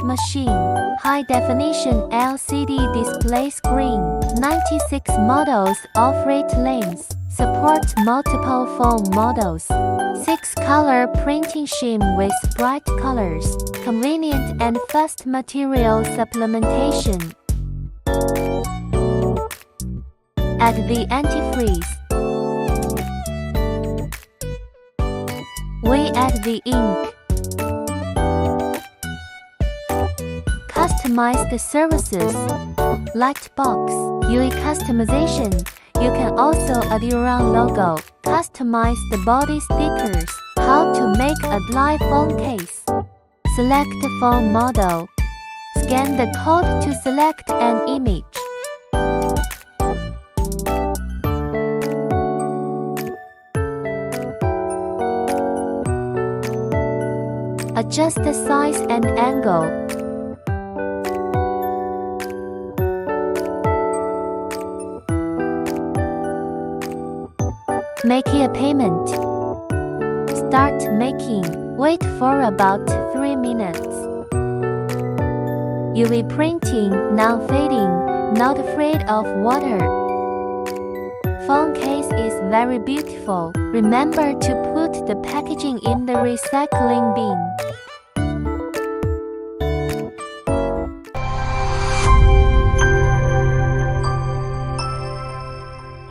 machine. High definition LCD display screen. 96 models of rate lanes. Support multiple phone models. 6 color printing scheme with bright colors. Convenient and fast material supplementation. Add the antifreeze. We add the ink. Customize the services. Light box. UI customization. You can also add your own logo. Customize the body stickers. How to make a live phone case. Select the phone model. Scan the code to select an image. Adjust the size and angle. Make a payment. Start making. Wait for about 3 minutes. UV printing, non-fading, not afraid of water. Phone case is very beautiful. Remember to put the packaging in the recycling bin.